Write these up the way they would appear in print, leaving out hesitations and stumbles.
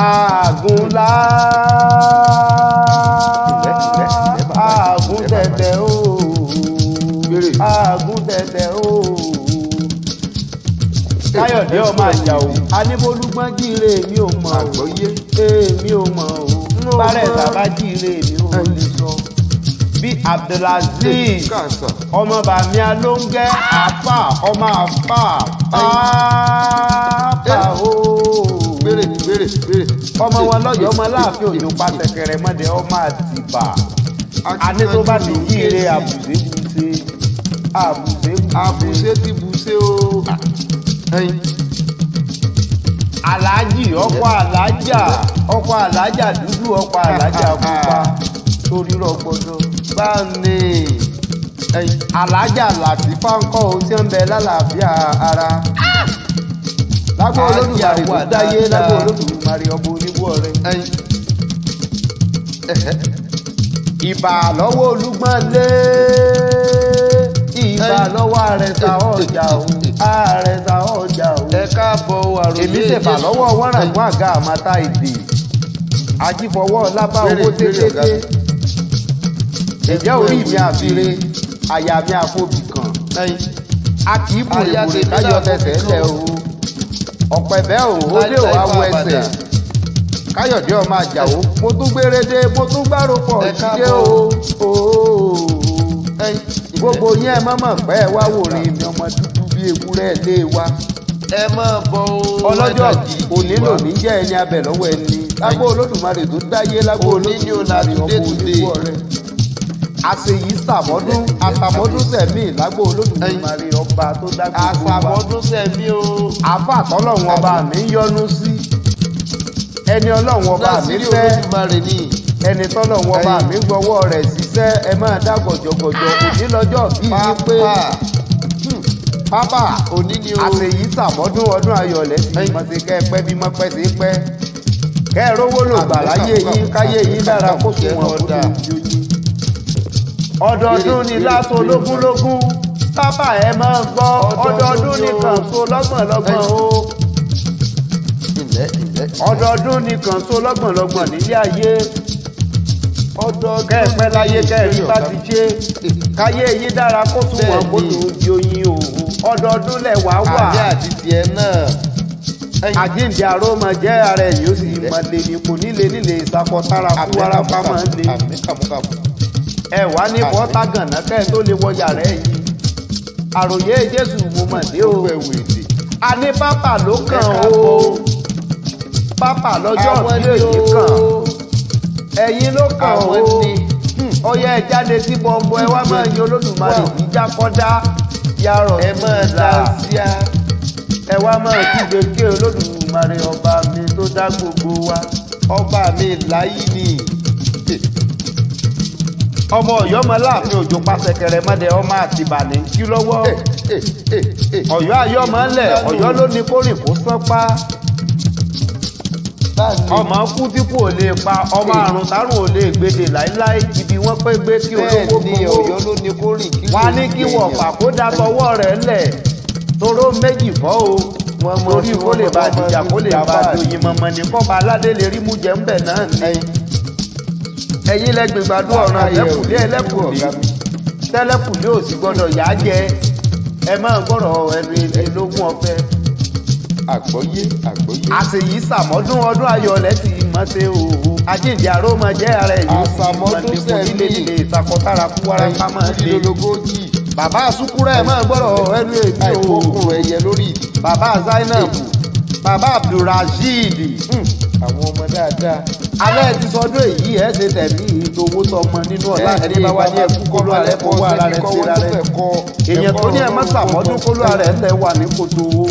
àgùnlá àgùn tẹ̀tẹ̀ o àgùn tẹ̀tẹ̀ o Káyọ̀dé ọmọ Àjàó aníbolúgbọ́n jíire mi ò mọ̀ àgbọ́yé èmi ò mọ̀ o bárẹ̀ sábà jíire mi ò lè sọ bí Abdulaziz ọmọ bàmí alóńgẹ́ àfà ọmọ àfà pàápà o gbére ọmọ wọn lọ́yọ̀ọ́ ọmọ láàfin òjò pàṣẹkẹrẹ mọ́dẹ ọmọ Àtìbà àní tó bá ti jíire àbùsé ti bùsé o. Aláàjì ọkọ alájà dúdú ọkọ alájà pupa torí rọgbọdọ bá ní alájà Làtífà ńkọ́ o tí ń bẹ lálàáfíà ara lágbo Olódùmarè tó dáyé lágbo Olódùmarè ọbọ oníbú ọ̀rẹ́ ìbà lọ́wọ́ Olúgbọ́n lé ìbà lọ́wọ́ àrẹ̀sà ọjà o àrẹ̀sà ọjà o ẹ káàbọ̀ àròyé èmi ṣèbà lọ́wọ́ wọn ràn fún àga àmàta èdè ajífọwọ́ lábá owó tẹ́tẹ́tẹ́ ìjẹ́ orí mi àfire àyà mi àfobì kan a kì í bùrèbùrè káyọ̀ tẹsẹ̀ lẹ̀ o ọ̀pẹ̀bẹ́ o ó lé o awọ ẹsẹ̀ Káyọ̀dé ọmọ Àjàó mo tún gbérédé mo tún gbárò pọ̀ jíde o gbogbo yín ẹ mọ̀mọ̀ pẹ́ ẹ wá wòrin mi ọmọ dúdú bíi ewúrẹ́ lé wa ẹ máa bọ̀ o. ọlọ́jọ́ òní lòní jẹ́ ẹni abẹ lọ́wọ́ ẹni lágbo Olódùmarè tó dáyé lágbo Olódùmarè ọmọ onígbó ọ̀rẹ́ àṣeyí sàmọ́dún àsàmọ́dún sẹ̀mí lágbo Olódùmarè ọba tó dágbò wa àsàmọ́dún sẹ̀mí o. àfà tọ́lọ́run ọba mi ń yọ́nú sí ẹni Ọlọ́run ọba mi fẹ́ ẹni tọ́lọ́run ọba mi gbọ́wọ́ rẹ̀ ṣiṣẹ́ ẹ máa dá gọ̀jọ̀gọ̀jọ̀ òní lọ́jọ́ bí yín pé pápá òní ni o. àṣeyí sàmọ́dún ọdún ayọ̀ lẹ́sìn mọ̀tẹ́ kẹ́ ẹ pẹ́ bí mọ́ pẹ́ sí pẹ́ kẹ́ ẹ rówó lò gbà láyé yín káyé yín dára kó sùn wọn kó lè jó yín. ọdọọdún ni láṣọ lógúnlógún pápá ẹ máa gbọ́ ọdọọdún nìkan so lọ́gbọ̀nlọ́gbọ̀n o ọdọọdún nìkan so lọ́gbọ̀nlọ́gbọ̀n nílé ayé ọdọọdún kẹ́ẹ̀pẹ́ láyé kẹ́ẹ̀rí bá ti ṣe káyé yín dára kó sùn wọn kó lè jó yín o ọdọọdún lẹ̀wá wà àbí àti tiẹ̀ náà. àjíǹde àrómọ jẹ́ ara ẹ̀yìn ó sì máa lè ní kò nílé ìsapọ̀tára kú warapa máa ń lè ẹ wá ní bọ́tà gànà kẹ́ ẹ tó lè wọ yàrá ẹ̀yìn àròyé Jésù mo mọ̀ dé o a ní pápá ló kàn o pápá lọ́jọ́ bí èyí kàn ẹ̀yin ló kàn o ọyẹ ẹ jáde sí bọ́ńbọ́ ẹ wá máa yan Olódùmarè jíjà kọ́dá yarọ̀ ẹ máa dá sí a. ẹ wá máa kígbe ké Olódùmarè ọba mi tó dá gbogbo wa ọba mi láyé ni. ọmọ Ọ̀yọ́ ọmọ láàfin òjò pàṣẹkẹrẹ mọdẹ ọmọ Àtìbà ní kí lọ́wọ́ Ọ̀yọ́ ayọmọ ńlẹ Ọ̀yọ́ ló ní kórìn kó sánpá ọmọ kú tí kò lè pa ọmọ àrùn tárùn ò lè gbèdè láíláí ibi wọ́n pé gbé kí olówó gbowó Ọ̀yọ́ ló ní kórìn kí wọ́n á ní kí wọ́n pàkó dá tọwọ́ rẹ̀ lẹ̀ toró méjì fọ́ o torí kó lè bá dìjà kó lè bá dòyìn mọ̀mọ́ ní kọ́ba aládé lè rí mú jẹ́ ńbẹ̀ náà ní. ẹ̀yin lẹ́gbẹ̀ẹ́ gbàdúrà ọ̀ràn ẹlẹ́kùnlé tẹ́lẹ̀kùnlé ò sì gbọ́dọ̀ yá jẹ ẹ máa gbọ́dọ̀ ẹnu ìlógún ọ̀fẹ́. àgbọ́yé. àṣeyí sàmọ́dún ọdún ayọ̀ lẹ́sìn mọ́tẹ́ o àjíǹde àrómọ jẹ́ ara ẹ̀yìn àsàmọ́dún sẹ́ni nílé ìsàkọ́tára kú wárápá máa ń lé bàbá àsúkúrẹ́ ẹ̀ máa gbọ́dọ̀ ẹnu èmi o àìkókùnrin ẹ̀yẹ lórí bàbá Zainab bàbá Abdulrasheed àwọn ọmọ dáadáa. alẹ́ ti sọdún èyí ẹ̀ ṣe tẹ̀mí ìdòwò tọmọ nínú ọ̀la ẹni bá wá ní ẹkú kólú alẹ́ fọwọ́ ara rẹ̀ síra rẹ̀ èèyàn tó ní ẹ̀ má sàmọ́dún kólú ara rẹ̀ ńlẹ̀ wà ní kòtò owó.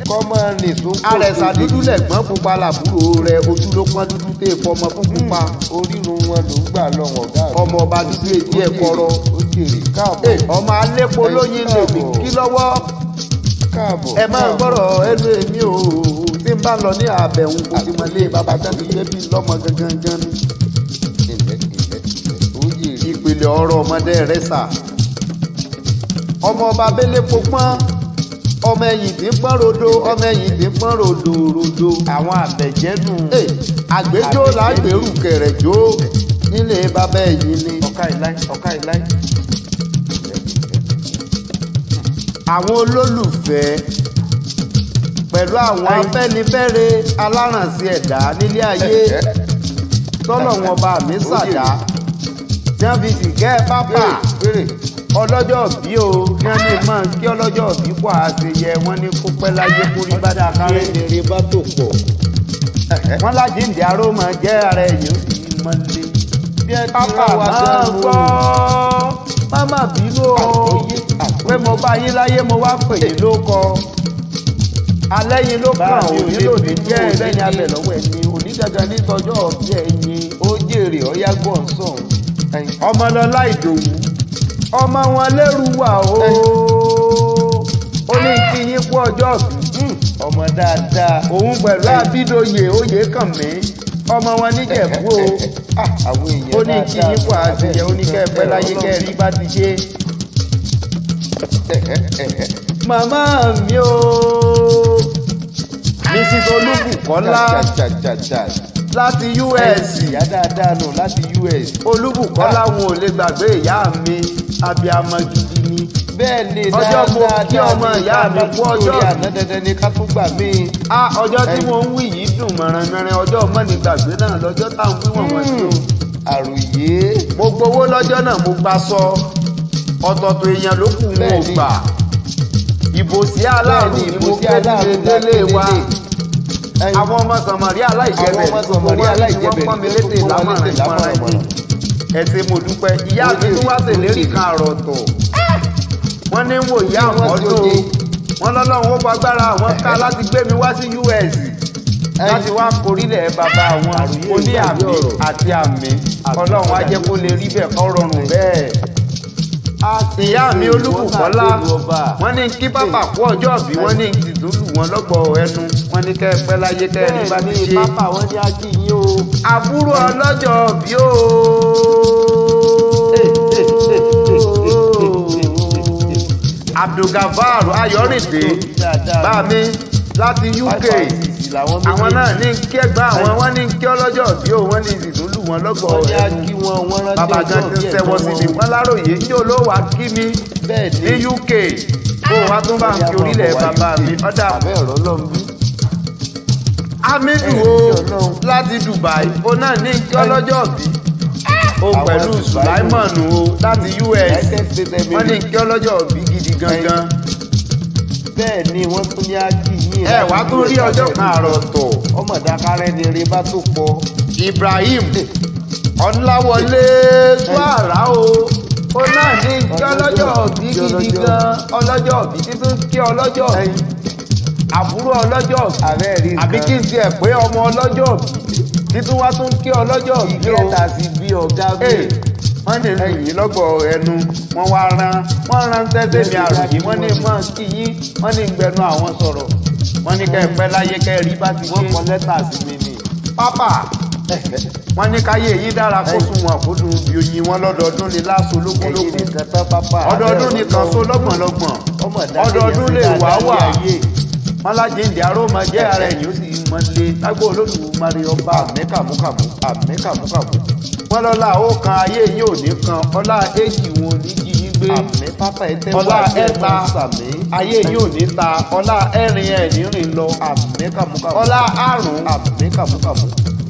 kọ́mọ nìṣó àrẹ̀sà dúdú lẹ̀gbọ́n pupa làbúrò rẹ̀ ojú ló pọ́n dúdú tẹ̀ fọmọ fún pupa. orírun wọn ló ń gbà lọ́wọ́ ọ̀gá rẹ̀. ọmọ ọba dúdú èjì ẹ̀ kọ́rọ́. ó jèrè káàbọ̀. ọmọ alépo lóyin lè mí kí lọ́wọ́. káàbọ̀. ẹ máa gbọ́rọ̀ ẹnu èmi o tí n bá lọ ní àbẹ̀wò kò sí mọ́lé bàbá jáde gbẹ́bí lọ́mọ gangan ni. ìpìlẹ̀ ọ̀rọ̀ ọmọdé rẹ̀ sà. ọmọ ọba abẹ́lé pọ́pọ́n ọmọ ọmọ ẹ̀yìn tí ń pọ́n rodo ọmọ ẹ̀yìn tí ń pọ́n rodo rodo àwọn àbẹ̀jẹ́nu àgbéjó làgbèrú kẹrẹ̀jó nílé bàbá ẹ̀yìn ni ọ̀ká ìláì. àwọn olólùfẹ́ pẹ̀lú àwọn afẹ́nifẹ́re aláràǹsí ẹ̀dá nílé ayé tọ́lọ̀ wọn bá mi ṣàdá tí wọ́n fi sìnkẹ́ pápá ọlọ́jọ́ bí o kí wọ́n lè máa kí ọlọ́jọ́ bí kó àṣeyẹ wọ́n ní kó pẹ́ láyé kórí bá dà kárẹ́ lèrè bá tó pọ̀ wọ́n lájíǹde aró máa jẹ́ ara ẹ̀yìn ó sì mọ́ lé pápá máa gbọ́ má má bínú o pé mo bá yín láyé mo wá pè é ló kọ alẹ́ yín ló kàn òní lòdì jẹ́ ẹ̀rẹ́ni abẹ lọ́wọ́ ẹni onígangan nítọ́jọ́ ọ̀bí ẹ̀yìn ó jèrè ọ̀yá gbọ̀n sàn ọmọlọ́lá ìdòwú ọmọ wọn lẹ́rù wà ó ní kí yín kú ọjọ́ bí ọmọ dáadáa òun pẹ̀lú Abídóyè Oyèkànmí ọmọ wọn níjẹ̀bú o àwọn èèyàn ó ní kí yín kú àṣeyẹ oníkẹ́ẹ̀pẹ́ láyé kẹ́ẹ̀rí bá ti ṣe. Màmá mi o Mrs. Olúbùkọ́lá láti US ìyá dáadáa nù láti US Olúbùkọ́lá wọn ò lè gbàgbé ìyá mi abiyamọ gidi ni bẹ́ẹ̀ ni ọjọ́ mo kí ọmọ ìyá mi kú ọjọ́ àná dandan ni ká tún gbà mí. ọjọ́ tí mo ń wí yìí dùn mọ̀rànmọ́rán ọjọ́ mọ́ni gbàgbé náà lọ́jọ́ táwọn wíwọ̀n wọ́n sí o. àròyé mo gbowó lọ́jọ́ náà mo gbà sọ ọ̀tọ̀ọ̀tọ̀ èèyàn ló kù wọn ò gbà ìbò sí aláàrú ni mo fẹ́ nílé délé wa àwọn ọmọ sàmárì aláìjẹbẹ wọ́n pọ́n mi létè lámọ̀ràn ìmọ̀ràn ẹ̀yìn ẹ̀sìn mo dúpẹ́ ìyá mi tún wá ṣèlérí kan àròtọ̀ wọ́n ní wò ìyá àmọ́dún wọ́n lọ́lọ́run ó fagbára àwọn ká láti gbé mi wá sí US láti wá korílẹ̀ bàbá àwọn oní àmì àti àmì ọlọ́run á jẹ́ kó lè rí bẹ́ẹ̀ kó rọrùn bẹ́ẹ̀. ìyá mi Olúbùkọ́lá wọ́n ní kí bàbá kú ọjọ́ bí wọ́n ní ìdúlù wọn lọ́gbọ̀ ẹnu wọ́n ní kẹ́ ẹ pẹ́ láyé kẹ́ ẹ ní bá ti ṣe. pápá wọn ní ájí yín o. àbúrò ọlọ́jọ́ bí o. Abdulgafar Ayọ̀rìndé bá mi láti UK àwọn náà ní kí ẹgbẹ́ àwọn wọn ní kí ọlọ́jọ́ bí o wọ́n ní ìdúlù wọn lọ́gbọ̀ ẹnu bàbá gan ti sẹ́wọ́ sí mi wọ́n láròyé ní olówó kí mi ní UK kó wá tún bá ń fi orílẹ̀ bàbá mi ọ̀dà Hamidu o láti Dubai o náà ní kí ọlọ́jọ́ bí o pẹ̀lú Sulaiman o láti US wọ́n ní kí ọlọ́jọ́ bí gidi gangan. bẹ́ẹ̀ ni wọ́n tún ní ájí yín. ẹ wá tún rí ọjọ́ kan àròtọ̀ ọmọ ìdákárẹ́ ni eré bá tó pọ̀. Ibrahim Ọláwọlé Suara o náà ní kí ọlọ́jọ́ bí gidi gan ọlọ́jọ́ bí títún kí ọlọ́jọ́ bí àbúrò ọlọ́jọ́ bí àbí kí n tiẹ̀ pé ọmọ ọlọ́jọ́ bí títún wá tún kí ọlọ́jọ́ bí o ìkẹta sí bí ọ̀gá mi. wọ́n ní ẹ̀yìn lọ́gbọ̀ ẹnu wọ́n rán tẹ́sẹ̀ mi àròyé wọ́n ní mọ́ kí yín wọ́n ní gbẹnu àwọn sọ̀rọ̀ wọ́n ní kẹ́ ẹ pẹ́ láyé kẹ́ ẹ rí bá ti ṣe. wọ́n kọ lẹ́tà sí mi ni. pápá wọ́n ní káyé yín dára kó sùn wọn kó dùn bí oyin wọn lọ́dọọdún ní láṣọ lógúnlógún ọdọọdún nìkan so lọ́gbọ̀nlọ́gbọ̀n ọdọọdún lè wá wà wọ́n lájíǹde aróma jẹ́ ara ẹ̀yìn ó sì mọ́ lé lágbó Olódùmarè ọba àmẹ́kàmúkàmú àmẹ́kàmúkàmú wọ́n lọ́la ó kan ayé yín ò ní kan ọlá èjì wọn ò ní jí yín gbé ọlá ẹ̀ta ayé yín ò ní ta ọlá ẹ̀rin ẹ̀ ní rìn lọ ọlá àrùn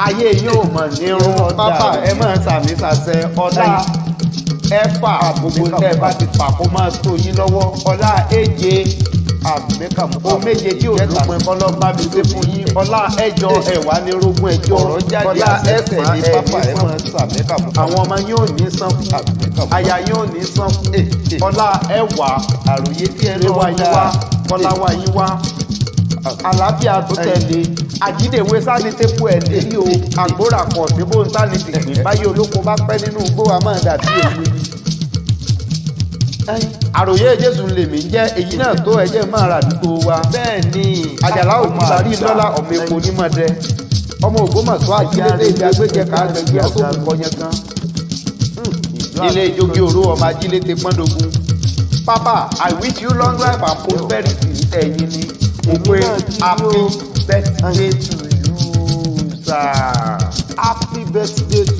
ayé yín ò mọ̀ ní rún pápá ẹ máa sàmì sàṣẹ ọlá ẹ̀fà gbogbo tẹ́ ẹ bá ti fà kó máa tó yín lọ́wọ́ ọlá èje o méje tí olùpọ̀ ẹ̀kọ́lọ́ bá mi ṣe fún yín ọlá ẹ̀jọ ẹ̀wà ní rógún ẹ̀jọ ọlá ẹ̀sẹ̀ ní pápá ẹ̀ mọ̀ àwọn ọmọ yín ò ní san fún aya yín ò ní san fún ọlá ẹ̀wà àròyé tí ẹ lé wa yín wá ọlá wa yín wá àlàáfíà tó tẹ̀lé àjídèwé sáni tẹ́pù ẹ̀ lérí o àgbóra pọ̀ sí bó ń sáni ti gbìn báyìí olóko bá pẹ́ nínú igbó wa máa dàbí èmi àròyé Jésù lèmi jẹ́ èyí náà tó ẹjẹ́ máa rà àdúgbò wa. bẹ́ẹ̀ ni àjàlá òkútarí lọ́lá ọmọ epo onímọ̀dẹ ọmọ Ògbómọ̀ṣọ́ àjílédé ibi agbẹ́jẹ ká gbẹgbẹ́ àtòkù kọyán kan nílé ìjókè òró ọmọ ajílété pọ́ndógún Papa, I wish you long life and prosperity. Ẹ̀yin ni mo pé happy birthday to you, sir. Happy birthday to